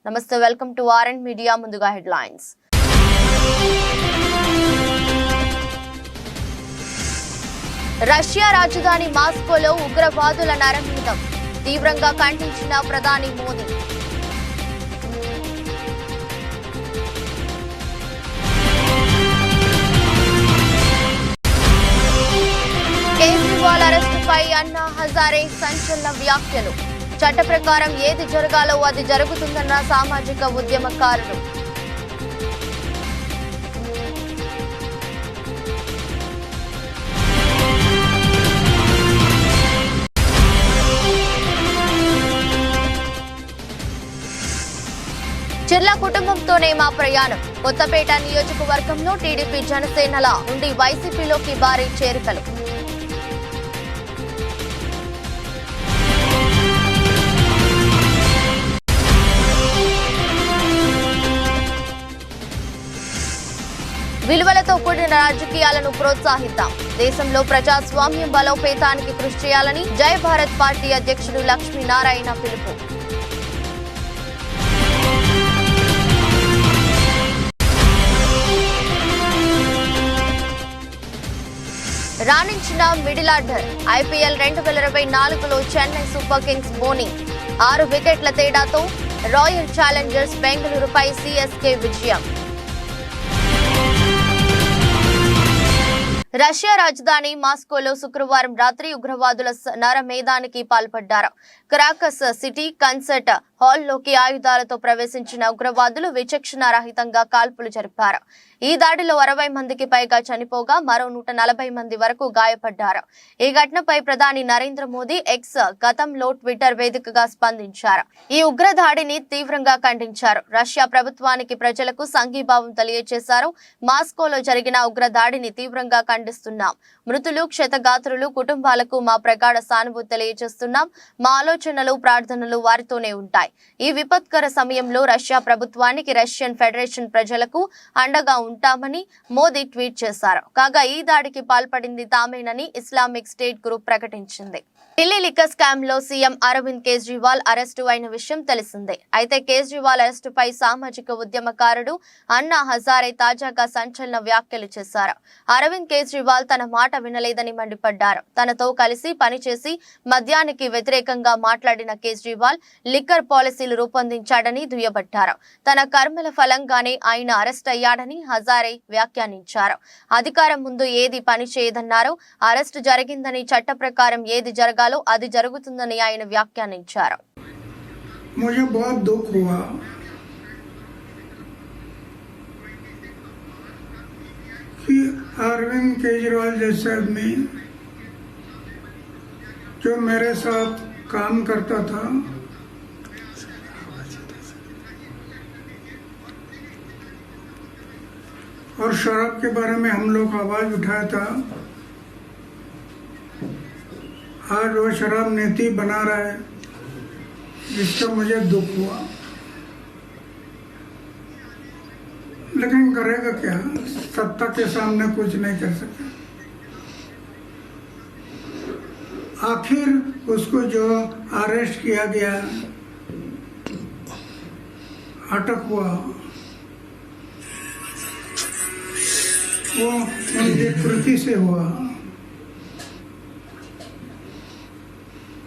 నమస్తే, welcome to RN media. ముందుగా headlines. Russia రాజధాని మాస్కోలో ఉగ్రవాదుల నరమేధం తీవ్రంగా ఖండించిన ప్రధాని మోదీ. కేజ్రీవాల్ అరెస్టుపై అన్నా హజారే సంచలన వ్యాఖ్యలు. చట్ట ప్రకారం ఏది జరగాలో అది జరుగుతుందన్న సామాజిక ఉద్యమకారులు. జిల్లా కుటుంబంతోనే మా ప్రయాణం. కొత్తపేట నియోజకవర్గంలో టీడీపీ జనసేనల నుండి వైసీపీలోకి భారీ చేరికలు. విలువలతో కూడిన రాజకీయాలను ప్రోత్సహిద్దాం. దేశంలో ప్రజాస్వామ్యం బలోపేతానికి కృషి చేయాలని జై భారత్ పార్టీ అధ్యక్షుడు లక్ష్మీనారాయణ పిలుపు. రాణించిన మిడిల్ ఆర్డర్. ఐపీఎల్ 2024లో చెన్నై సూపర్ కింగ్స్ బౌలింగ్ 6 వికెట్ల తేడాతో రాయల్ ఛాలెంజర్స్ బెంగళూరుపై సిఎస్కే విజయం. రష్యా రాజధాని మాస్కోలో శుక్రవారం రాత్రి ఉగ్రవాదుల నరమేధానికి పాల్పడ్డారు. క్రాకస్ సిటీ కన్సర్ట్ హాల్లోకి ఆయుధాలతో ప్రవేశించిన ఉగ్రవాదులు విచక్షణ రహితంగా కాల్పులు జరిపారు. ఈ దాడిలో 60 మందికి పైగా చనిపోగా మరో 140 మంది వరకు గాయపడ్డారు. ఈ ఘటనపై ప్రధాని నరేంద్ర మోదీ ఎక్స్ గతంలో ట్విట్టర్ వేదికగా స్పందించారు. ఈ ఉగ్ర దాడిని తీవ్రంగా ఖండించారు. రష్యా ప్రభుత్వానికి ప్రజలకు సంఘీభావం తెలియజేశారు. మాస్కోలో జరిగిన ఉగ్ర దాడిని తీవ్రంగా ఖండిస్తున్నాం. మృతులు క్షతగాత్రులు కుటుంబాలకు మా ప్రగాఢ సానుభూతి తెలియజేస్తున్నాం. మా ఆలోచనలు ప్రార్థనలు వారితోనే ఉంటాయి. ఈ విపత్కర సమయంలో రష్యా ప్రభుత్వానికి రష్యన్ ఫెడరేషన్ ప్రజలకు అండగా ఉంటామని మోదీ ట్వీట్ చేశారు. కాగా ఈ దాడికి పాల్పడింది తామేనని ఇస్లామిక్ స్టేట్ గ్రూప్ ప్రకటించింది. ఢిల్లీ లిక్కర్ స్కామ్ లో సీఎం అరవింద్ కేజ్రీవాల్ అరెస్టు అయిన విషయం తెలిసిందే. అయితే కేజ్రీవాల్ అరెస్టుపై సామాజిక ఉద్యమకారుడు అన్నా హజారే తాజాగా సంచలన వ్యాఖ్యలు చేశారు. అరవింద్ కేజ్రీవాల్ తన మాట వినలేదని మండిపడ్డారు. తనతో కలిసి పనిచేసి మద్యానికి వ్యతిరేకంగా మాట్లాడిన కేజ్రీవాల్ లిక్కర్ పాలసీలు రూపొందించాడని దుయ్యబట్టారు. తన కర్మల ఫలంగానే ఆయన అరెస్ట్ అయ్యాడని హజారే వ్యాఖ్యానించారు. అధికారం ముందు ఏది పని చేయదన్నారు. అరెస్టు జరిగిందని చట్ట ప్రకారం ఏది జరగాలో అది జరుగుతుందని ఆయన వ్యాఖ్యానించారు. मुझे बहुत दुख हुआ कि अरविंद केजरीवाल जैसे आदमी जो मेरे साथ काम करता था और शराब के बारे में हम लोग आवाज उठाया था, आज वो शराब नीति बना रहा है, जिसका मुझे दुख हुआ। लेकिन करेगा क्या, सत्ता के सामने कुछ नहीं कर सकता। आखिर उसको जो अरेस्ट किया गया, अटक हुआ, वो उनकी कृति से हुआ।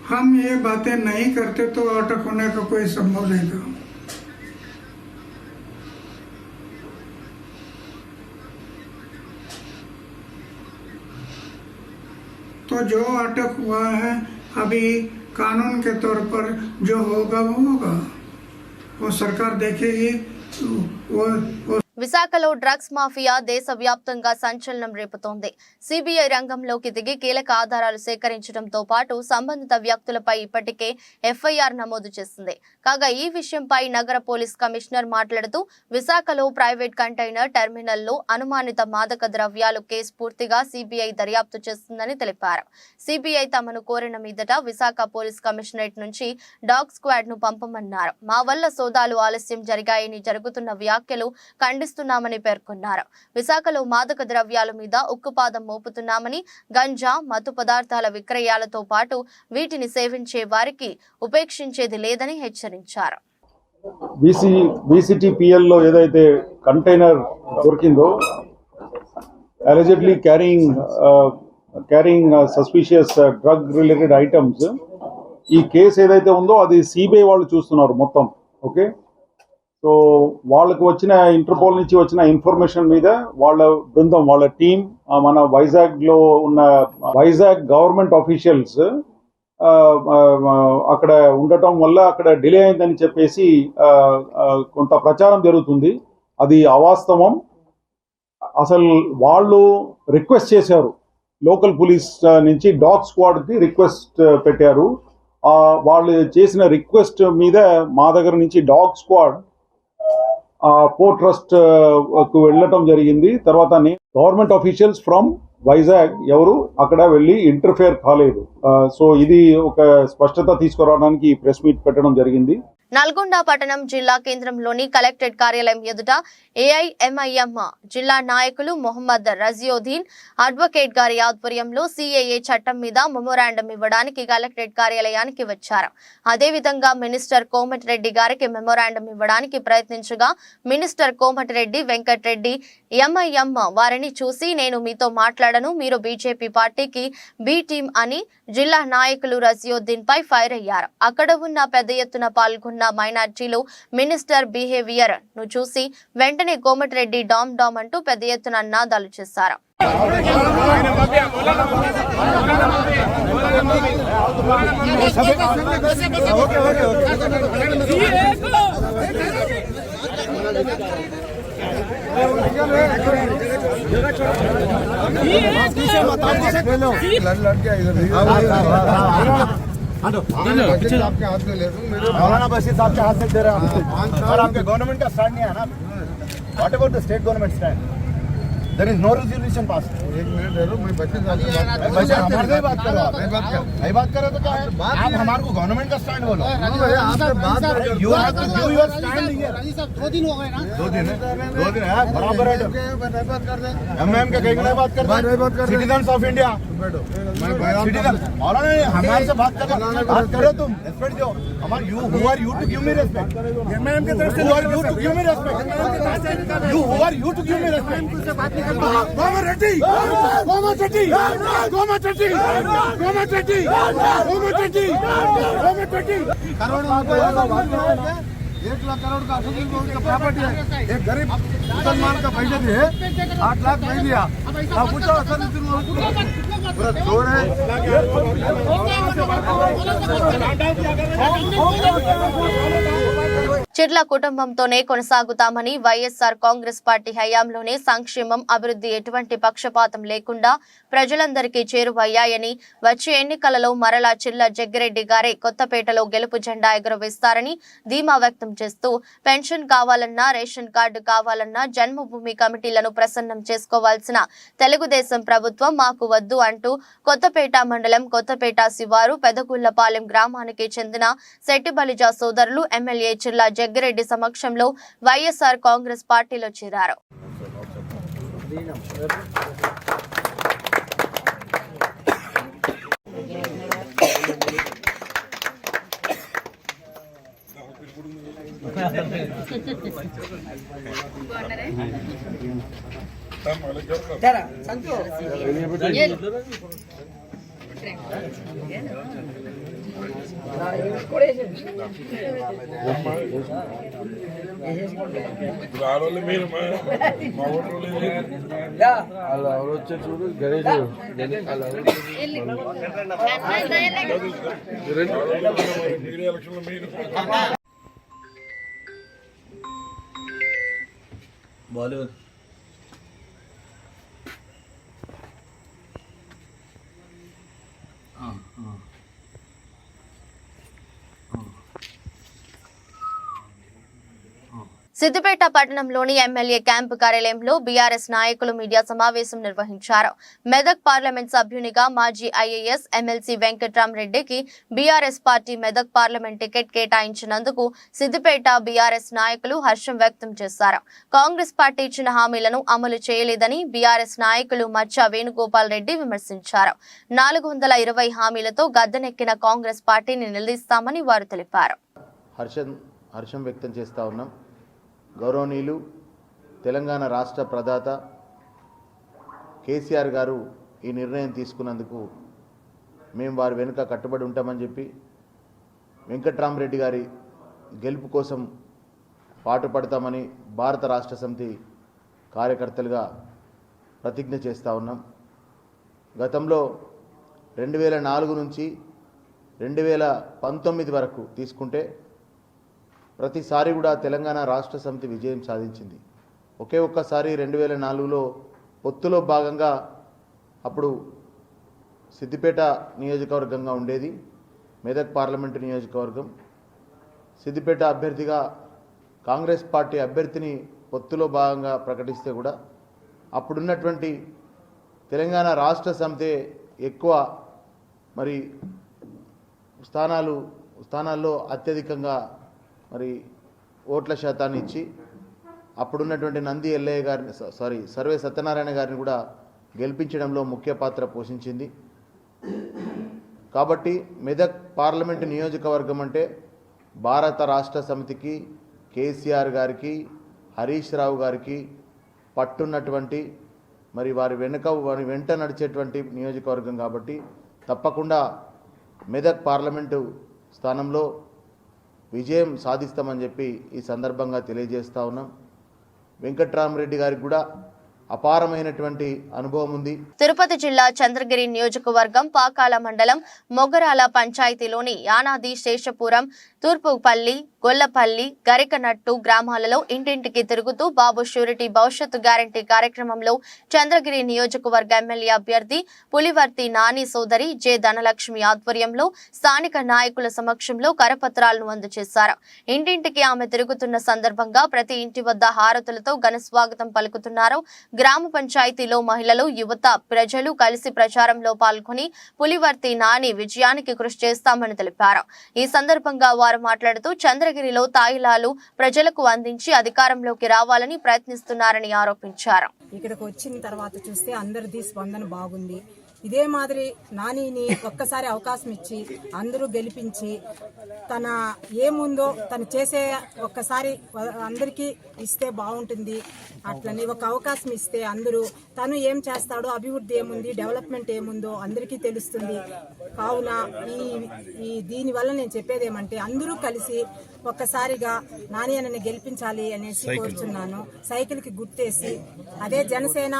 हम ये बातें नहीं करते तो अटक होने का कोई संभव नहीं था। तो जो अटक हुआ है, अभी कानून के तौर पर जो होगा वो होगा, वो सरकार देखेगी। वो విశాఖలో డ్రగ్స్ మాఫియా దేశవ్యాప్తంగా సంచలనం రేపుతోంది. సిబిఐ రంగంలోకి దిగి కీలక ఆధారాలు సేకరించడంతో పాటు సంబంధిత వ్యక్తులపై ఇప్పటికే ఎఫ్ఐఆర్ నమోదు చేసింది. కాగా ఈ విషయంపై నగర పోలీస్ కమిషనర్ మాట్లాడుతూ విశాఖలో ప్రైవేట్ కంటైనర్ టెర్మినల్లో అనుమానిత మాదక ద్రవ్యాలు కేసు పూర్తిగా సిబిఐ దర్యాప్తు చేస్తుందని తెలిపారు. సిబిఐ తమను కోరిన మీదట విశాఖ పోలీస్ కమిషనరేట్ నుంచి డాగ్ స్క్వాడ్ ను పంపమన్నారు. మా వల్ల సోదాలు ఆలస్యం జరిగాయని జరుగుతున్న వ్యాఖ్యలు ఖండిస్తున్నామని పేర్కొన్నారు. విశాఖలో మాదక ద్రవ్యాల మీద ఉక్కుపాదం మోపుతున్నామని, గంజా మత్తు పదార్థాల విక్రయాలతో పాటు వీటిని సేవించే వారికి ఉపేక్షించేది లేదని హెచ్చరించారు. బీసీటీపీఎల్లో ఏదైతే కంటైనర్ దొరికిందో allegedly carrying suspicious drug related items, ఈ కేసు ఏదైతే ఉందో అది సిబిఐ వాళ్ళు చూస్తున్నారు మొత్తం. ఓకే, సో వాళ్ళకి వచ్చిన ఇంటర్పోల్ నుంచి వచ్చిన ఇన్ఫర్మేషన్ మీద వాళ్ళ బృందం, వాళ్ళ టీం మన వైజాగ్లో ఉన్న వైజాగ్ గవర్నమెంట్ ఆఫీషియల్స్ అక్కడ ఉండటం వల్ల అక్కడ డిలే అయిందని చెప్పేసి కొంత ప్రచారం జరుగుతుంది. అది అవాస్తవం. అసలు వాళ్ళు రిక్వెస్ట్ చేశారు, లోకల్ పోలీస్ నుంచి డాగ్ స్క్వాడ్కి రిక్వెస్ట్ పెట్టారు. వాళ్ళు చేసిన రిక్వెస్ట్ మీద మా దగ్గర నుంచి డాగ్ స్క్వాడ్ పోర్ట్ ట్రస్ట్ కు వెళ్ళటం జరిగింది. తర్వాత గవర్నమెంట్ ఆఫీషియల్స్ ఫ్రమ్ వైజాగ్ ఎవరు అక్కడ వెళ్ళి ఇంటర్ఫేర్ కాలేదు. సో ఇది ఒక స్పష్టత తీసుకురావడానికి ప్రెస్ మీట్ పెట్టడం జరిగింది. నల్గొండ పట్టణం జిల్లా కేంద్రంలోని కలెక్టరేట్ కార్యాలయం ఎదుట ఏఐఎంఐఎం జిల్లా నాయకులు మొహమ్మద్ రజియోద్దీన్ అడ్వకేట్ గారి ఆధ్వర్యంలో సిఏఏ చట్టం మీద మెమోరాండం ఇవ్వడానికి కలెక్టరేట్ కార్యాలయానికి వచ్చారు. అదేవిధంగా మినిస్టర్ కోమటిరెడ్డి గారికి మెమోరాండం ఇవ్వడానికి ప్రయత్నించగా మినిస్టర్ కోమటిరెడ్డి వెంకటరెడ్డి ఎంఐఎం వారిని చూసి నేను మీతో మాట్లాడను, మీరు బీజేపీ పార్టీకి బి టీం అని జిల్లా నాయకులు రజియోద్దీన్ పై ఫైర్ అయ్యారు. అక్కడ ఉన్న పెద్ద ఎత్తున పాల్గొన్న మైనార్టీలు మినిస్టర్ బిహేవియర్ ను చూసి వెంటనే కోమటిరెడ్డి డామ్ డామ్ అంటూ పెద్ద ఎత్తున నినాదాలు చేశారు. मौलाना बशीर साहब के हाथ से दे रहे हैं और आपके गवर्नमेंट का स्टैंड नहीं है ना. What about the state government stand? There is no resolution pass. एक मिनट दे दो, मैं बशीर साहब से हमारे से बात करो. मैं बात कर रहा तो क्या है, आप हमारे को गवर्नमेंट का स्टैंड बोलो. You have to give your stand here. 2 दिन हो गए ना. 2 दिन है बराबर है. एमएम के कहीं नहीं बात कर सिटीजंस ऑफ इंडिया. सिटीजन मौलाना हमारे से बात करो तुम. रेस्पेक्ट दो हमारे. You who are you to give me respect? MM की तरफ से who are you to give me respect? You who are you to give me respect? Komatireddy Komatireddy Komatireddy Komatireddy Komatireddy Komatireddy करोड़ों रुपए 1 लाख करोड़ का प्रॉपर्टी है. एक गरीब मुसलमान का पैसा भी है 8 लाख नहीं दिया. अब पूछो असल చెట్ల కుటుంబంతోనే కొనసాగుతామని వైఎస్ఆర్ కాంగ్రెస్ పార్టీ హయాంలోనే సంక్షేమం అభివృద్ధి ఎటువంటి పక్షపాతం లేకుండా ప్రజలందరికీ చేరువయ్యాయని వచ్చే ఎన్నికలలో మరలా చిల్ల జగ్గిరెడ్డి గారే కొత్తపేటలో గెలుపు జెండా ఎగురవేస్తారని ధీమా వ్యక్తం చేస్తూ పెన్షన్ కావాలన్నా రేషన్ కార్డు కావాలన్నా జన్మభూమి కమిటీలను ప్రసన్నం చేసుకోవాల్సిన తెలుగుదేశం ప్రభుత్వం మాకు వద్దు అంటూ కొత్తపేట మండలం కొత్తపేట శివారు పెదగుళ్లపాలెం గ్రామానికి చెందిన శెట్టిబలిజ సోదరులు ఎమ్మెల్యే చిల్ల జగ్గిరెడ్డి సమక్షంలో వైఎస్ఆర్ కాంగ్రెస్ పార్టీలో చేరారు. చూడు గణేష్ బాలీవుడ్ సిద్దిపేట పట్టణంలోని ఎమ్మెల్యే క్యాంపు కార్యాలయంలో బీఆర్ఎస్ నాయకులు మీడియా సమావేశం నిర్వహించారు. మెదక్ పార్లమెంట్ సభ్యునిగా మాజీ ఐఏఎస్ ఎమ్మెల్సీ వెంకట్రామరెడ్డికి BRS party Medak parliament ticket కేటాయించినందుకు సిద్దిపేట బీఆర్ఎస్ నాయకులు హర్షం వ్యక్తం చేశారు. కాంగ్రెస్ పార్టీ ఇచ్చిన హామీలను అమలు చేయలేదని బీఆర్ఎస్ నాయకులు మచ్చ వేణుగోపాల్ రెడ్డి విమర్శించారు. 420 హామీలతో గద్దెనెక్కిన కాంగ్రెస్ పార్టీని నిలదీస్తామని వారు తెలిపారు. హర్షం వ్యక్తం చేస్తూ ఉన్నాం. గౌరవనీయులు తెలంగాణ రాష్ట్ర ప్రదాత కేసీఆర్ గారు ఈ నిర్ణయం తీసుకున్నందుకు మేము వారి వెనుక కట్టుబడి ఉంటామని చెప్పి వెంకట్రామరెడ్డి గారి గెలుపు కోసం పాటుపడతామని భారత రాష్ట్ర సమితి కార్యకర్తలుగా ప్రతిజ్ఞ చేస్తూ ఉన్నాం. గతంలో 2004 నుంచి 2019 వరకు తీసుకుంటే ప్రతిసారి కూడా తెలంగాణ రాష్ట్ర సమితి విజయం సాధించింది. ఒకే ఒక్కసారి 2004లో పొత్తులో భాగంగా అప్పుడు సిద్దిపేట నియోజకవర్గంగా ఉండేది, మెదక్ పార్లమెంటు నియోజకవర్గం. సిద్దిపేట అభ్యర్థిగా కాంగ్రెస్ పార్టీ అభ్యర్థిని పొత్తులో భాగంగా ప్రకటిస్తే కూడా అప్పుడున్నటువంటి తెలంగాణ రాష్ట్ర సమితి ఎక్కువ మరి స్థానాల్లో అత్యధికంగా మరి ఓట్ల శాతాన్ని ఇచ్చి అప్పుడున్నటువంటి నంది ఎల్లయ్య గారిని సర్వే సత్యనారాయణ గారిని కూడా గెలిపించడంలో ముఖ్య పాత్ర పోషించింది. కాబట్టి మెదక్ పార్లమెంటు నియోజకవర్గం అంటే భారత రాష్ట్ర సమితికి, కేసీఆర్ గారికి, హరీష్ రావు గారికి పట్టున్నటువంటి మరి వారి వెంట నడిచేటువంటి నియోజకవర్గం. కాబట్టి తప్పకుండా మెదక్ పార్లమెంటు స్థానంలో విజయం సాధిస్తామని చెప్పి ఈ సందర్భంగా తెలియజేస్తూ ఉన్నాం. వెంకట్రామరెడ్డి గారికి కూడా అపారమైనటువంటి అనుభవం ఉంది. తిరుపతి జిల్లా చంద్రగిరి నియోజకవర్గం పాకాల మండలం మొగరాల పంచాయతీలోని యానాది, శేషపురం, తూర్పుపల్లి, గొల్లపల్లి, గరికనట్టు గ్రామాలలో ఇంటింటికి తిరుగుతూ బాబు షూరిటీ భవిష్యత్తు గ్యారంటీ కార్యక్రమంలో చంద్రగిరి నియోజకవర్గ ఎమ్మెల్యే అభ్యర్థి పులివర్తి నాని సోదరి జె ధనలక్ష్మి ఆధ్వర్యంలో స్థానిక నాయకుల సమక్షంలో కరపత్రాలను అందజేశారు. ఇంటింటికి ఆమె తిరుగుతున్న సందర్భంగా ప్రతి ఇంటి వద్ద హారతులతో ఘన స్వాగతం పలుకుతున్నారు. గ్రామ పంచాయతీలో మహిళలు, యువత, ప్రజలు కలిసి ప్రచారంలో పాల్గొని పులివర్తి నాని విజయానికి కృషి చేస్తామని తెలిపారు. ఈ సందర్భంగా వారు మాట్లాడుతూ చంద్రగిరిలో తాయిలాలు ప్రజలకు అందించి అధికారంలోకి రావాలని ప్రయత్నిస్తున్నారని ఆరోపించారు. ఇక్కడికి వచ్చిన తర్వాత చూస్తే అందరిది స్పందన బాగుంది. ఇదే మాదిరి నానిని ఒక్కసారి అవకాశం ఇచ్చి అందరూ గెలిపించి తన ఏముందో తను చేసే ఒక్కసారి అందరికీ ఇస్తే బాగుంటుంది. అట్లని ఒక అవకాశం ఇస్తే అందరూ తను ఏం చేస్తాడో, అభివృద్ధి ఏముంది, డెవలప్మెంట్ ఏముందో అందరికీ తెలుస్తుంది. కావున ఈ దీనివల్ల నేను చెప్పేది ఏమంటే అందరూ కలిసి ఒక్కసారిగా నాని అన్నని గెలిపించాలి అనేసి కోరుచున్నాను. సైకిల్కి గుర్తేసి అదే జనసేన,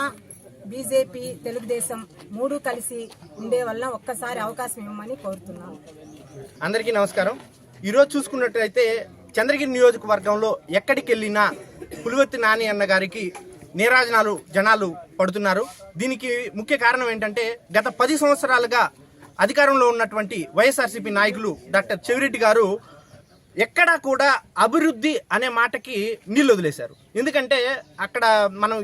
బీజేపీ, తెలుగుదేశం మూడు కలిసి ఉండే వల్ల ఒక్కసారి అవకాశం ఇవ్వమని కోరుతున్నాను. అందరికీ నమస్కారం. ఈరోజు చూసుకున్నట్లయితే చంద్రగిరి నియోజకవర్గంలో ఎక్కడికి వెళ్ళినా పులివర్తి నాని అన్న గారికి నీరాజనాలు జనాలు పడుతున్నారు. దీనికి ముఖ్య కారణం ఏంటంటే గత 10 సంవత్సరాలుగా అధికారంలో ఉన్నటువంటి వైఎస్ఆర్సీపీ నాయకులు డాక్టర్ చెవిరెడ్డి గారు ఎక్కడా కూడా అభివృద్ధి అనే మాటకి నీళ్ళు వదిలేశారు. ఎందుకంటే అక్కడ మనం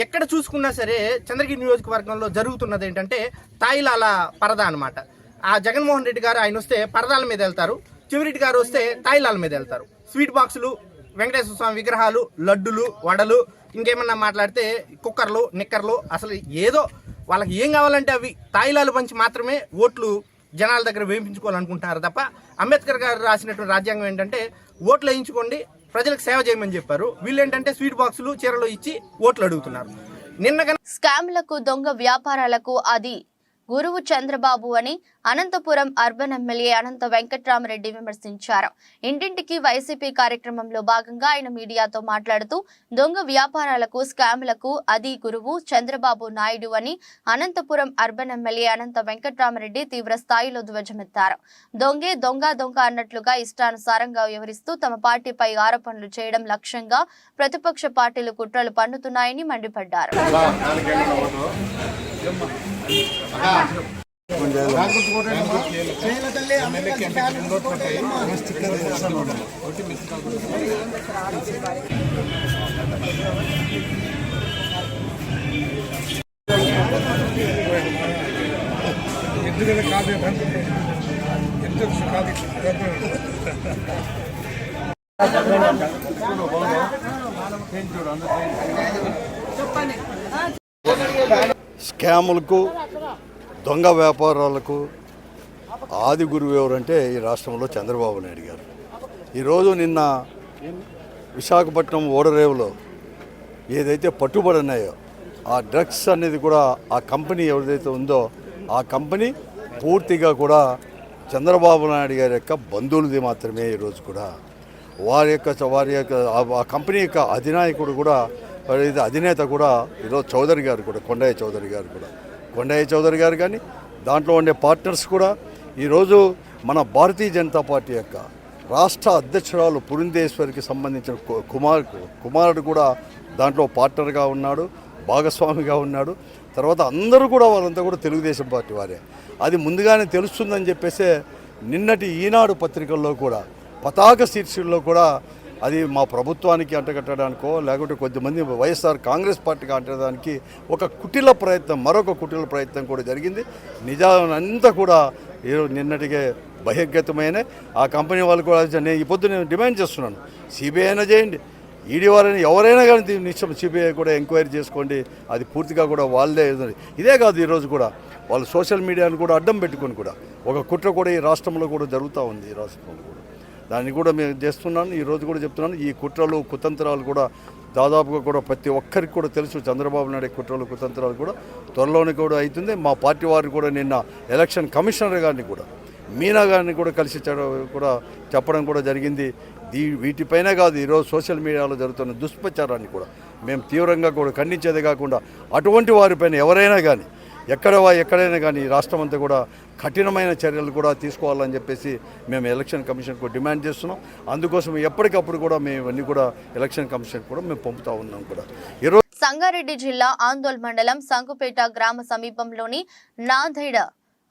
ఎక్కడ చూసుకున్నా సరే చంద్రగిరి నియోజకవర్గంలో జరుగుతున్నది ఏంటంటే తాయిలాల పరదా అనమాట. ఆ జగన్మోహన్ రెడ్డి గారు ఆయన వస్తే పరదాల మీద వెళ్తారు, చెవిరెడ్డి గారు వస్తే తాయిలాల మీద వెళ్తారు. స్వీట్ బాక్సులు, వెంకటేశ్వర స్వామి విగ్రహాలు, లడ్డులు, వడలు, ఇంకేమన్నా మాట్లాడితే కుక్కర్లు, నిక్కర్లు, అసలు ఏదో వాళ్ళకి ఏం కావాలంటే అవి తాయిలాలు పంచి మాత్రమే ఓట్లు జనాల దగ్గర వేయించుకోవాలనుకుంటున్నారు తప్ప అంబేద్కర్ గారు రాసినటువంటి రాజ్యాంగం ఏంటంటే ఓట్లు వేయించుకోండి, ప్రజలకు సేవ చేయమని చెప్పారు. వీళ్ళు ఏంటంటే స్వీట్ బాక్సులు, చీరలు ఇచ్చి ఓట్లు అడుగుతున్నారు. స్కామ్లకు, దొంగ వ్యాపారాలకు అది గురువు చంద్రబాబు అని అనంతపురం అర్బన్ ఎమ్మెల్యే అనంత వెంకట్రామరెడ్డి విమర్శించారు. ఇంటింటికి వైసీపీ కార్యక్రమంలో భాగంగా ఆయన మీడియాతో మాట్లాడుతూ దొంగ వ్యాపారాలకు, స్కామ్లకు అది గురువు చంద్రబాబు నాయుడు అని అనంతపురం అర్బన్ ఎమ్మెల్యే అనంత వెంకట్రామరెడ్డి తీవ్ర స్థాయిలో ధ్వజమెత్తారు. దొంగే దొంగ దొంగ అన్నట్లుగా ఇష్టానుసారంగా వ్యవహరిస్తూ తమ పార్టీపై ఆరోపణలు చేయడం లక్ష్యంగా ప్రతిపక్ష పార్టీలు కుట్రలు పన్నుతున్నాయని మండిపడ్డారు. స్కాములకు, దొంగ వ్యాపారాలకు ఆది గురువు ఎవరంటే ఈ రాష్ట్రంలో చంద్రబాబు నాయుడు గారు. ఈరోజు నిన్న విశాఖపట్నం ఓడరేవులో ఏదైతే పట్టుబడి ఉన్నాయో ఆ డ్రగ్స్ అనేది కూడా ఆ కంపెనీ ఎవరిదైతే ఉందో ఆ కంపెనీ పూర్తిగా కూడా చంద్రబాబు నాయుడు గారి యొక్క బంధువులది మాత్రమే. ఈరోజు కూడా వారి యొక్క ఆ కంపెనీ యొక్క అధినాయకుడు కూడా అధినేత కూడా ఈరోజు చౌదరి గారు కూడా కొండయ్య చౌదరి గారు కానీ దాంట్లో ఉండే పార్ట్నర్స్ కూడా ఈరోజు మన భారతీయ జనతా పార్టీ యొక్క రాష్ట్ర అధ్యక్షురాలు పురంధేశ్వరికి సంబంధించిన కుమారుడు కూడా దాంట్లో పార్ట్నర్గా ఉన్నాడు, భాగస్వామిగా ఉన్నాడు. తర్వాత అందరూ కూడా వాళ్ళంతా కూడా తెలుగుదేశం పార్టీ వారే. అది ముందుగానే తెలుస్తుందని చెప్పేసి నిన్నటి ఈనాడు పత్రికల్లో కూడా పతాక శీర్షికల్లో కూడా అది మా ప్రభుత్వానికి అంటగట్టడానికో లేకుంటే కొద్దిమంది వైఎస్ఆర్ కాంగ్రెస్ పార్టీకి అంటడానికి మరొక కుటిల ప్రయత్నం కూడా జరిగింది. నిజానంతా కూడా నిన్నటికే బహిర్గతమైన ఆ కంపెనీ వాళ్ళు కూడా నేను ఈ పొద్దు నేను డిమాండ్ చేస్తున్నాను, సిబిఐ అయినా చేయండి, ఈడీ వారైనా ఎవరైనా కానీ దీని నిశ్చయం సిబిఐ కూడా ఎంక్వైరీ చేసుకోండి. అది పూర్తిగా కూడా వాళ్ళదే. ఇదే కాదు, ఈరోజు కూడా వాళ్ళు సోషల్ మీడియాను కూడా అడ్డం పెట్టుకొని కూడా ఒక కుట్ర కూడా ఈ రాష్ట్రంలో కూడా జరుగుతూ ఉంది. ఈ రాష్ట్రంలో కూడా దాన్ని కూడా మేము చేస్తున్నాను. ఈరోజు కూడా చెప్తున్నాను, ఈ కుట్రలు కుతంత్రాలు కూడా దాదాపుగా కూడా ప్రతి ఒక్కరికి కూడా తెలుసు. చంద్రబాబు నాయుడు కుట్రలు కుతంత్రాలు కూడా త్వరలోనే కూడా అవుతుంది. మా పార్టీ వారు కూడా నిన్న ఎలక్షన్ కమిషనర్ గారిని కూడా మీనా గారిని కూడా కలిసి కూడా చెప్పడం కూడా జరిగింది. వీటిపైన కాదు, ఈరోజు సోషల్ మీడియాలో జరుగుతున్న దుష్ప్రచారాన్ని కూడా మేము తీవ్రంగా కూడా ఖండించేదే కాకుండా అటువంటి వారిపైన ఎవరైనా కానీ ఎక్కడైనా కానీ రాష్ట్రం అంతా కూడా కఠినమైన చర్యలు కూడా తీసుకోవాలని చెప్పేసి మేము ఎలక్షన్ కమిషన్కు డిమాండ్ చేస్తున్నాం. అందుకోసం ఎప్పటికప్పుడు కూడా మేము అన్నీ కూడా ఎలక్షన్ కమిషన్ కూడా మేము పంపుతూ ఉన్నాం కూడా. ఈరోజు సంగారెడ్డి జిల్లా ఆందోళ్ మండలం సంకుపేట గ్రామ సమీపంలోని నాందేడ్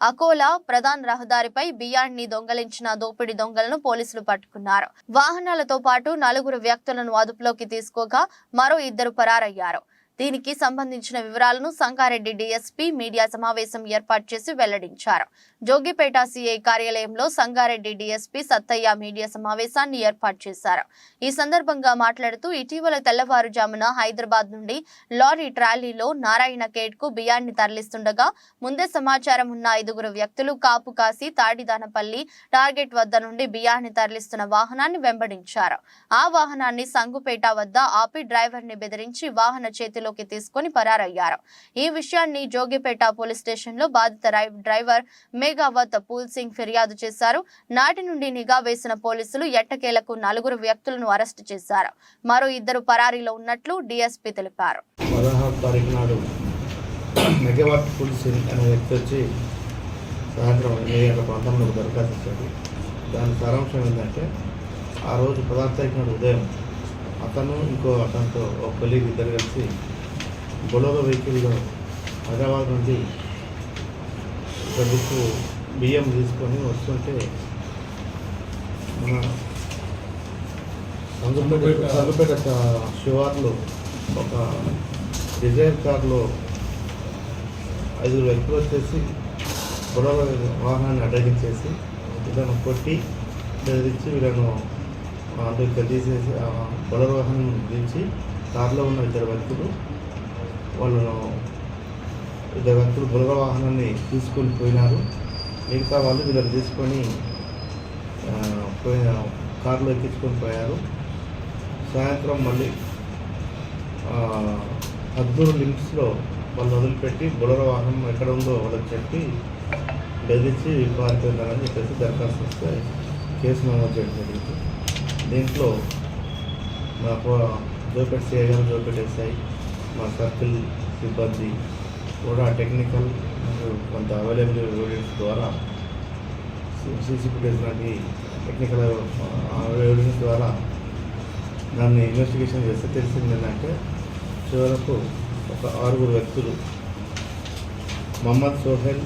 అకోలా ప్రధాన రహదారిపై బియ్యాన్ని దొంగలించిన దోపిడీ దొంగలను పోలీసులు పట్టుకున్నారు. వాహనాలతో పాటు 4 వ్యక్తులను అదుపులోకి తీసుకోగా మరో 2 పరారయ్యారు. దీనికి సంబంధించిన వివరాలను సంగారెడ్డి డీఎస్పీ మీడియా సమావేశం ఏర్పాటు చేసి వెల్లడించారు. జోగిపేట సిఐ కార్యాలయంలో సంగారెడ్డి డీఎస్పీ సత్తయ్య మీడియా సమావేశాన్ని ఏర్పాటు చేశారు. ఈ సందర్భంగా మాట్లాడుతూ ఇటీవల తెల్లవారుజామున హైదరాబాద్ నుండి లారీ ట్రాలీలో నారాయణ ఖేడ్ కు బియ్యాన్ని తరలిస్తుండగా ముందే సమాచారం ఉన్న 5 వ్యక్తులు కాపు కాసి తాడిదానపల్లి టార్గెట్ వద్ద నుండి బియ్యాన్ని తరలిస్తున్న వాహనాన్ని వెంబడించారు. ఆ వాహనాన్ని సంగుపేట వద్ద ఆపి డ్రైవర్ ని బెదిరించి వాహన చేతిలోకి తీసుకుని పరారయ్యారు. ఈ విషయాన్ని జోగిపేట పోలీస్ స్టేషన్ లో బాధిత డ్రైవర్ మేఘావత్ పూల్ సింగ్ ఫిర్యాదు చేశారు. నాటి నుండి నిఘా వేసిన పోలీసులు ఎట్టకేలకు 4 వ్యక్తులను అరెస్టు చేశారు. మరో 2 పరారీలో ఉన్నట్లు డీఎస్పీ తెలిపారు. 16వ తారీఖు నాడు మేఘావత్ పూల్ సింగ్ అనే వ్యక్తి వచ్చి సాయంత్రం 8 గంటల ప్రాంతంలో దరఖాస్తు ఇచ్చాడు. దాని సారాంశం ఏంటంటే ఆ రోజు 16వ తారీఖు నాడు ఉదయం అతను ఇంకో అతనితో ఒక కొలీగ్ ఇద్దరు కలిసి బొలోరో వెహికల్లో హైదరాబాద్ నుండి ప్రభుత్వ బియ్యం తీసుకొని వస్తుంటే మన సంగుపేట శివార్లో ఒక డిజైర్ కార్లో 5 వ్యక్తులు వచ్చేసి బొలోరో వాహనాన్ని అడ్డగించేసి వీళ్ళను కొట్టి బెదిరించి వీళ్ళను అందుకు తీసేసి బొలరో వాహనం దించి కారులో ఉన్న 2 వ్యక్తులు వాళ్ళను 2 వ్యక్తులు బొలరో వాహనాన్ని తీసుకొని పోయినారు. మిగతా వాళ్ళు వీళ్ళని తీసుకొని కారులో ఎక్కించుకొని పోయారు. సాయంత్రం మళ్ళీ అద్దూరు లిమిట్స్లో వాళ్ళు వదిలిపెట్టి బొలరో వాహనం ఎక్కడ ఉందో వాళ్ళకి చెప్పి బెదిరించి పారిపోయినారని చెప్పేసి దరఖాస్తు వస్తే కేసు నమోదు చేయడం జరిగింది. దీంట్లో మా జోపేట సిఐ గారు, జోపేట ఎస్ఐ, మా సర్కిల్ సిబ్బంది కూడా టెక్నికల్ కొంత అవైలబుల్ ఎవిడెన్స్ ద్వారా సీసీ ఫుటేజ్ లాంటి టెక్నికల్ ఎవిడెన్స్ ద్వారా దాన్ని ఇన్వెస్టిగేషన్ చేస్తే తెలిసింది ఏంటంటే చివరకు ఒక 6 వ్యక్తులు మొహమ్మద్ సోహెల్,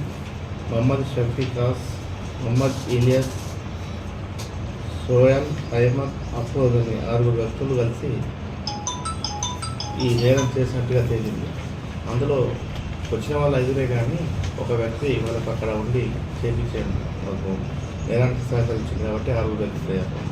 మొహమ్మద్ షఫీకాస్, మొహమ్మద్ ఇలియాస్, సోయల్, అహ్మద్, అఫ్రోజ్ అని 6 వ్యక్తులు కలిసి ఈ నేరం చేసినట్టుగా తేలింది. అందులో వచ్చిన వాళ్ళు 5 కానీ ఒక వ్యక్తి వాళ్ళకి అక్కడ ఉండి చేపించాడు, వాళ్ళకు నేరానికి సహకరించింది కాబట్టి 6 వ్యక్తులు అయ్యారు.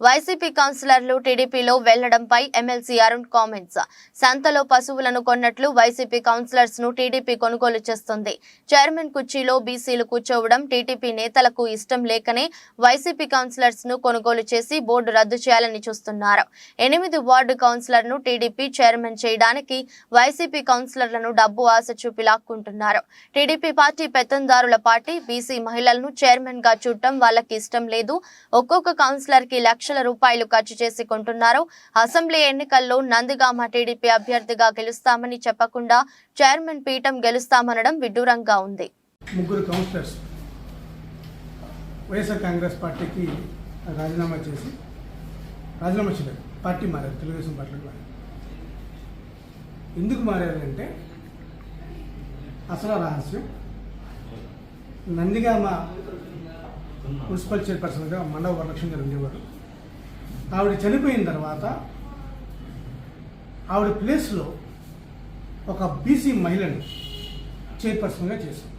వైసీపీ కౌన్సిలర్లు టీడీపీలో వెళ్లడంపై ఎమ్మెల్సీ అరుణ్ కామెంట్స్. సంతలో పశువులను కొన్నట్లు వైసీపీ కౌన్సిలర్స్ ను టీడీపీ కొనుగోలు చేస్తుంది. చైర్మన్ కుర్చీలో బీసీలు కూర్చోవడం టీడీపీ నేతలకు ఇష్టం లేకనే వైసీపీ కౌన్సిలర్స్ ను కొనుగోలు చేసి బోర్డు రద్దు చేయాలని చూస్తున్నారు. 8 వార్డు కౌన్సిలర్ ను టీడీపీ చైర్మన్ చేయడానికి వైసీపీ కౌన్సిలర్లను డబ్బు ఆశ చూపి లాక్కుంటున్నారు. టీడీపీ పార్టీ పెత్తందారుల పార్టీ బీసీ మహిళలను చైర్మన్ గా చూడటం వాళ్ళకి ఇష్టం లేదు. ఒక్కొక్క కౌన్సిలర్ కి లక్షల రూపాయలు ఖర్చు చేసి కొంటున్నారు. అసెంబ్లీ ఎన్నికల్లో నందిగామ టీడీపీ అభ్యర్థిగా గెలుస్తామని చెప్పకుండా చైర్మన్ పీఠం గెలుస్తామనడం విడ్డూరంగా ఉంది. 3 కౌన్సిలర్స్ వైఎస్ఆర్ కాంగ్రెస్ పార్టీకి రాజీనామా చేసి పార్టీ మారారు. తెలుగుదేశం పార్టీకి మారారు. ఎందుకు మారారంటే అసలు రహస్యం, నందిగామ మున్సిపల్ చైర్పర్సన్గా మండవ వరలక్ష్మి గారు ఉండేవారు. ఆవిడ చనిపోయిన తర్వాత ఆవిడ ప్లేస్లో ఒక బీసీ మహిళను చైర్పర్సన్గా చేశారు.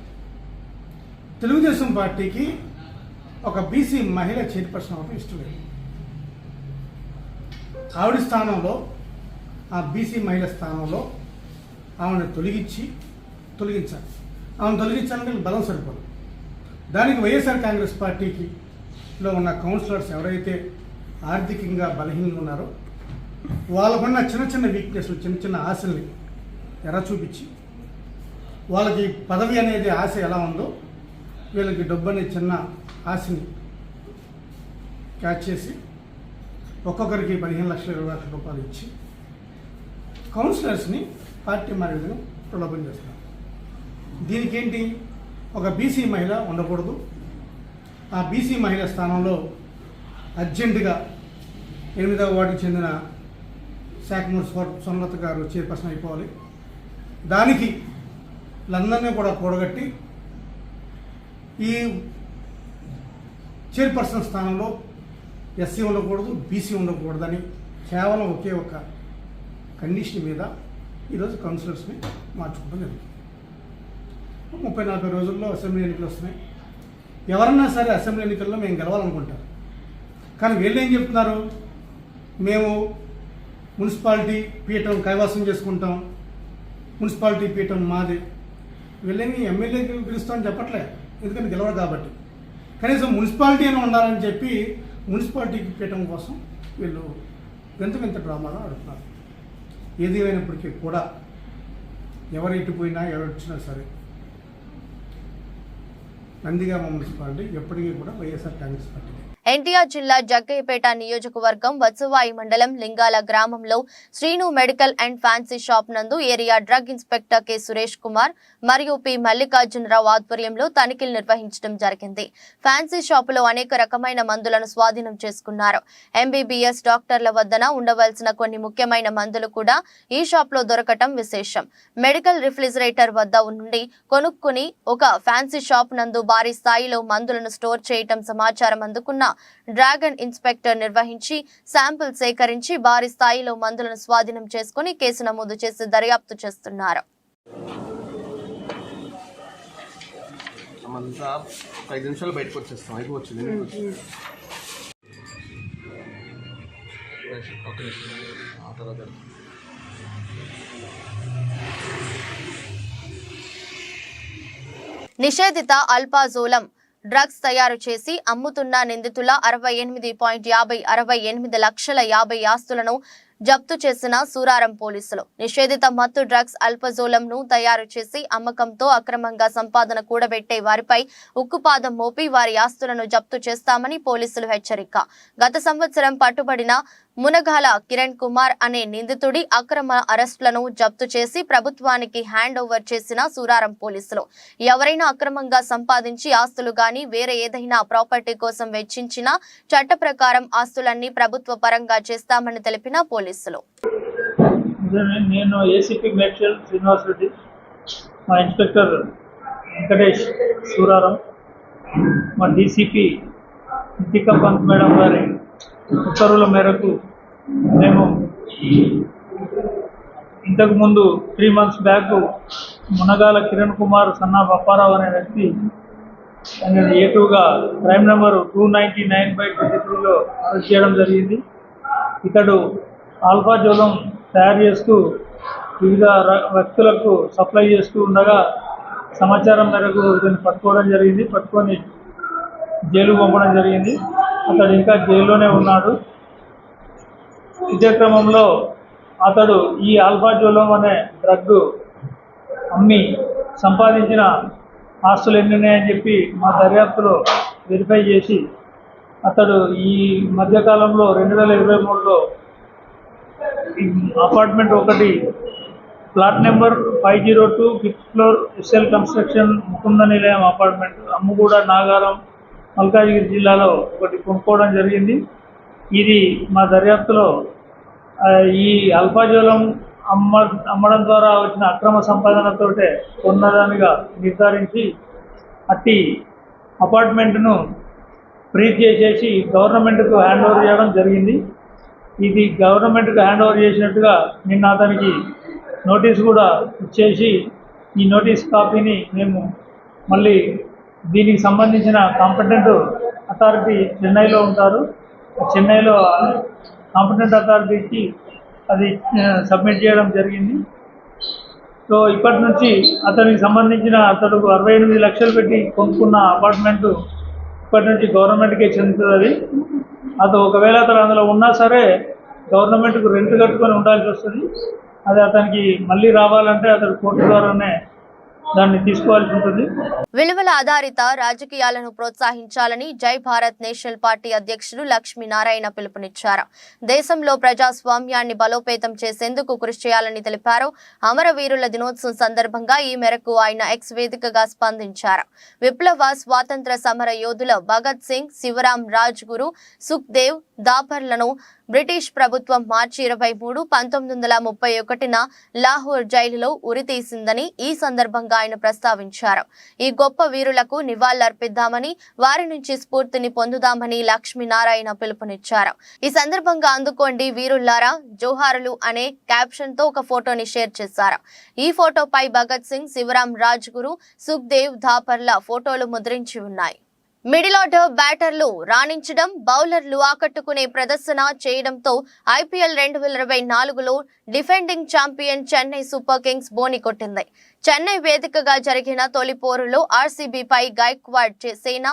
తెలుగుదేశం పార్టీకి ఒక బీసీ మహిళ చైర్పర్సన్ అవ్వడం ఇష్టం లేదు. ఆవిడ స్థానంలో, ఆ బీసీ మహిళ స్థానంలో ఆవిడని తొలగించాలి. ఆమెను తొలగించాలంటే బలం సరిపడదు. దానికి వైఎస్ఆర్ కాంగ్రెస్ పార్టీలో ఉన్న కౌన్సిలర్స్ ఎవరైతే ఆర్థికంగా బలహీనంగా ఉన్నారో వాళ్ళకున్న చిన్న వీక్నెస్లు, చిన్న ఆశల్ని ఎర చూపించి, వాళ్ళకి పదవి అనేది ఆశ ఎలా ఉందో వీళ్ళకి డబ్బు అనే చిన్న ఆశని క్యాచ్ చేసి ఒక్కొక్కరికి 15 లక్షల 20 లక్షల రూపాయలు ఇచ్చి కౌన్సిలర్స్ని పార్టీ మారే విధంగా ప్రలోభం చేస్తున్నారు. దీనికి ఏంటి, ఒక బీసీ మహిళ ఉండకూడదు. ఆ బీసీ మహిళ స్థానంలో అర్జెంటుగా 8వ వార్డుకి చెందిన శాఖమూరి సోమలత గారు చైర్పర్సన్ అయిపోవాలి. దానికి లందరినీ కూడా కూడగట్టి ఈ చైర్పర్సన్ స్థానంలో ఎస్సీ ఉండకూడదు, బీసీ ఉండకూడదని కేవలం ఒకే ఒక కండిషన్ మీద ఈరోజు కౌన్సిలర్స్ని మార్చుకోవడం జరిగింది. 30-40 రోజుల్లో అసెంబ్లీ ఎన్నికలు వస్తున్నాయి. ఎవరన్నా సరే అసెంబ్లీ ఎన్నికల్లో మేము గెలవాలనుకుంటారు. కానీ వీళ్ళు ఏం చెప్తున్నారు, మేము మున్సిపాలిటీ పీఠం కైవసం చేసుకుంటాం, మున్సిపాలిటీ పీఠం మాది. వీళ్ళేమి ఎమ్మెల్యే గెలుస్తామని చెప్పట్లేదు, ఎందుకంటే గెలవరు కాబట్టి. కనీసం మున్సిపాలిటీ అని ఉండాలని చెప్పి మున్సిపాలిటీ పీఠం కోసం వీళ్ళు వింత డ్రామాలో ఆడుతున్నారు. ఏది అయినప్పటికీ కూడా ఎవరు ఎట్టిపోయినా ఎవరు వచ్చినా సరే నందిగామ మున్సిపాలిటీ ఎప్పటికీ కూడా వైఎస్ఆర్ కాంగ్రెస్ పార్టీ. ఎన్టీఆర్ జిల్లా జగ్గయ్యపేట నియోజకవర్గం వత్సవాయి మండలం లింగాల గ్రామంలో Srinu medical and fancy shop నందు area drug inspector K Suresh Kumar మరియు పి మల్లికార్జునరావు ఆధ్వర్యంలో తనిఖీలు నిర్వహించడం జరిగింది. ఫ్యాన్సీ షాపులో అనేక రకమైన మందులను స్వాధీనం చేసుకున్నారు. ఎంబీబీఎస్ డాక్టర్ల వద్దన ఉండవలసిన కొన్ని ముఖ్యమైన మందులు కూడా ఈ షాప్ లో దొరకటం విశేషం. మెడికల్ రిఫ్రిజిరేటర్ వద్ద నుండి కొనుక్కుని ఒక ఫ్యాన్సీ షాప్ నందు భారీ స్థాయిలో మందులను స్టోర్ చేయటం సమాచారం అందుకున్న డ్రాగన్ ఇన్స్పెక్టర్ నిర్వహించి శాంపిల్ సేకరించి భారీ స్థాయిలో మందులను స్వాధీనం చేసుకుని కేసు నమోదు చేసి దర్యాప్తు చేస్తున్నారు. నిషేధిత అల్పాజోలం డ్రగ్స్ తయారు చేసి అమ్ముతున్న నిందితుల 68.68 లక్షల 50 ఆస్తులను జప్తు చేసిన సూరారం పోలీసులు. నిషేధిత మత్తు డ్రగ్స్ అల్పజోలంను తయారు చేసి అమ్మకంతో అక్రమంగా సంపాదన కూడబెట్టే వారిపై ఉక్కుపాదం మోపి వారి ఆస్తులను జప్తు చేస్తామని పోలీసులు హెచ్చరిక. గత సంవత్సరం పట్టుబడిన మునగాల కిరణ్ కుమార్ అనే నిందితుడి అక్రమ అరెస్టులను జప్తు చేసి ప్రభుత్వానికి హ్యాండ్ ఓవర్ చేసిన సూరారం పోలీసులు ఎవరైనా అక్రమంగా సంపాదించి ఆస్తులు గాని వేరే ఏదైనా ప్రాపర్టీ కోసం వెచ్చించిన చట్ట ప్రకారం ఆస్తులన్నీ ప్రభుత్వ పరంగా చేస్తామని తెలిపిన పోలీసులు. నేను ఏసీపీ మేడ్చల్ శ్రీనివాస్ రెడ్డి, మా ఇన్స్పెక్టర్ వెంకటేష్ సూరారం, మా డీసీపీ నితికా పంత్ మేడం గారి ఉత్తర్వుల మేరకు మేము ఇంతకుముందు 3 months బ్యాక్ మునగాల కిరణ్ కుమార్ సన్నా అప్పారావు అనే వ్యక్తి A2గా క్రైమ్ నెంబర్ 299/23లో అరెస్ట్ చేయడం జరిగింది. ఇతడు ఆల్ఫా జోలం తయారు చేస్తూ వివిధ వ్యక్తులకు సప్లై చేస్తూ ఉండగా సమాచారం మేరకు ఇతన్ని పట్టుకోవడం జరిగింది. పట్టుకొని జైలు పంపడం జరిగింది. అతడు ఇంకా జైల్లోనే ఉన్నాడు. ఇదే క్రమంలో అతడు ఈ ఆల్ఫా జోలం అనే డ్రగ్ అమ్మి సంపాదించిన ఆస్తులు ఎన్ని ఉన్నాయని చెప్పి మా దర్యాప్తులో వెరిఫై చేసి అతడు ఈ మధ్యకాలంలో 2023లో apartment 1 plot number 502 5th floor SL construction Mukunda Nilayam apartment Ammuguda Nagaram Malkajgiri జిల్లాలో ఒకటి కొనుక్కోవడం జరిగింది. ఇది మా దర్యాప్తులో ఈ అల్ఫాజోలం అమ్మడం ద్వారా వచ్చిన అక్రమ సంపాదనతోటే కొన్నదానిగా నిర్ధారించి అట్టి అపార్ట్మెంట్ను ఫ్రీజ్ చేసేసి గవర్నమెంట్కు హ్యాండ్ ఓవర్ చేయడం జరిగింది. ఇది గవర్నమెంట్కు హ్యాండ్ ఓవర్ చేసినట్టుగా నిన్న అతనికి నోటీస్ కూడా ఇచ్చేసి ఈ నోటీస్ కాపీని మేము మళ్ళీ దీనికి సంబంధించిన కాంపిటెంట్ అథారిటీ చెన్నైలో ఉంటారు. చెన్నైలో కాంపిటెంట్ అథారిటీకి అది సబ్మిట్ చేయడం జరిగింది. సో ఇప్పటి నుంచి అతనికి సంబంధించిన అతడు 68 లక్షలు పెట్టి కొనుక్కున్న అపార్ట్మెంటు ఇప్పటి నుంచి గవర్నమెంట్కే చెందుతుంది. అది ఒకవేళ అతను అందులో ఉన్నా సరే గవర్నమెంట్కు రెంట్ కట్టుకొని ఉండాల్సి వస్తుంది. అది అతనికి మళ్ళీ రావాలంటే అతడు కోర్టు ద్వారానే దాన్ని తీసుకోవాల్సి ఉంటుంది. విలువల ఆధారిత రాజకీయాలను ప్రోత్సహించాలని జై భారత్ నేషనల్ పార్టీ అధ్యక్షుడు లక్ష్మీనారాయణ పిలుపునిచ్చారు. దేశంలో ప్రజాస్వామ్యాన్ని బలోపేతం చేసేందుకు కృషి చేయాలని తెలిపారు. అమరవీరుల దినోత్సవం సందర్భంగా ఈ మేరకు ఆయన ఎక్స్ వేదికగా స్పందించారు. విప్లవ స్వాతంత్ర సమర యోధుల భగత్ సింగ్, శివరాం రాజ్గురు, సుఖ్దేవ్ దాపర్లను బ్రిటిష్ ప్రభుత్వం మార్చి 23, 1931న లాహోర్ జైలులో ఉరితీసిందని ఈ సందర్భంగా ఆయన ప్రస్తావించారు. ఈ గొప్ప వీరులకు నివాళులర్పిద్దామని, వారి నుంచి స్ఫూర్తిని పొందుదామని లక్ష్మీనారాయణ పిలుపునిచ్చారు. ఈ సందర్భంగా అందుకోండి వీరుల్లారా జోహారులు అనే క్యాప్షన్ తో ఒక ఫోటోని షేర్ చేశారు. ఈ ఫోటోపై భగత్ సింగ్, శివరాం రాజ్గురు, సుఖ్దేవ్ ధాపర్ల ఫోటోలు ముద్రించి ఉన్నాయి. మిడిల్ ఆర్డర్ బ్యాటర్లు రాణించడం, బౌలర్లు ఆకట్టుకునే ప్రదర్శన చేయడంతో IPL 2024లో defending champion Chennai super kings బోని కొట్టింది. చెన్నై వేదికగా జరిగిన తొలి పోరులో RCBపై గైక్వాడ్ సేన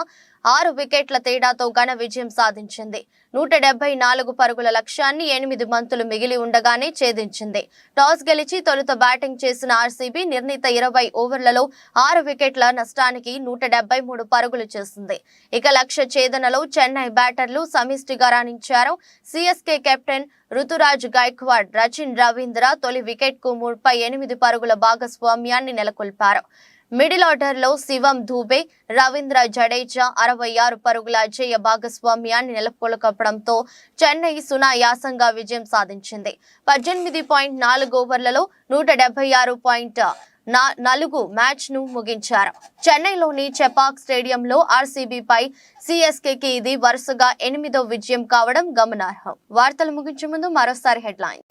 6 వికెట్ల తేడాతో ఘన విజయం సాధించింది. 174 పరుగుల లక్ష్యాన్ని 8 బంతులు మిగిలి ఉండగానే ఛేదించింది. టాస్ గెలిచి తొలుత బ్యాటింగ్ చేసిన RCB నిర్ణీత 20 ఓవర్లలో 6 వికెట్ల నష్టానికి 173 పరుగులు చేసింది. ఇక లక్ష్య ఛేదనలో చెన్నై బ్యాటర్లు సమిష్టిగా రాణించారు. CSK కెప్టెన్ రుతురాజ్ గైక్వాడ్, రచిన్ రవీంద్ర తొలి వికెట్కు 38 పరుగుల భాగస్వామ్యాన్ని నెలకొల్పారు. మిడిల్ ఆర్డర్లో శివం దూబే, రవీంద్ర జడేజా 66 పరుగుల అజేయ భాగస్వామ్యాన్ని నెలకొల్పడంతో చెన్నై సునాయాసంగా విజయం సాధించింది. 18.4 ఓవర్లలో 176.4 మ్యాచ్ ను ముగించారు. చెన్నైలోని చెపాక్ స్టేడియంలో RCBపై CSKకి ఇది వరుసగా 8వ విజయం కావడం గమనార్హం. వార్తలు ముగించే ముందు మరోసారి హెడ్లైన్.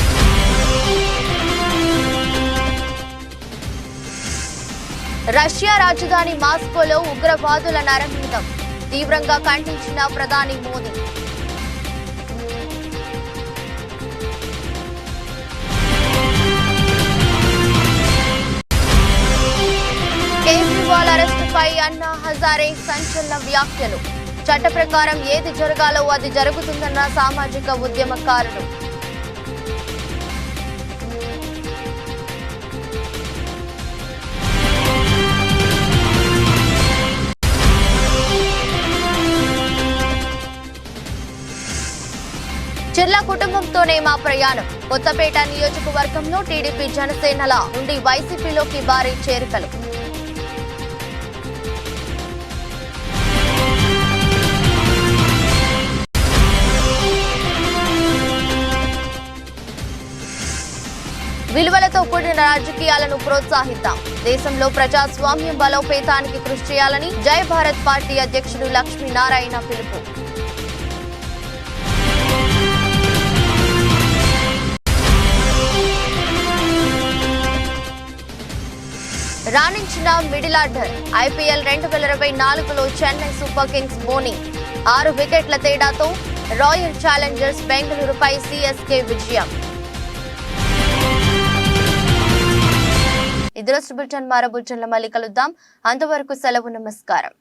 రష్యా రాజధాని మాస్కోలో ఉగ్రవాదుల నరమేధం తీవ్రంగా ఖండించిన ప్రధాని మోదీ. కేజ్రీవాల్ అరెస్టుపై అన్నా హజారే సంచలన వ్యాఖ్యలు. చట్ట ప్రకారం ఏది జరగాలో అది జరుగుతుందన్న సామాజిక ఉద్యమకారులు. చిర్ల కుటుంబంతోనే మా ప్రయాణం. కొత్తపేట నియోజకవర్గంలో టీడీపీ జనసేనల నుండి వైసీపీలోకి భారీ చేరికలు. విలువలతో కూడిన రాజకీయాలను ప్రోత్సహిద్దాం. దేశంలో ప్రజాస్వామ్యం బలోపేతానికి కృషి చేయాలని జై భారత్ పార్టీ అధ్యక్షుడు లక్ష్మీనారాయణ పిలుపు. రాణించిన మిడిల్ ఆర్డర్. IPL 2024లో చెన్నై సూపర్ కింగ్స్ బౌలింగ్ 6 వికెట్ల తేడాతో రాయల్ ఛాలెంజర్స్ బెంగళూరుపై CSK విజయం. ఇది రోజు బులెటిన్. మరో బులెటిన్లో మళ్ళీ కలుద్దాం. అంతవరకు సెలవు. నమస్కారం.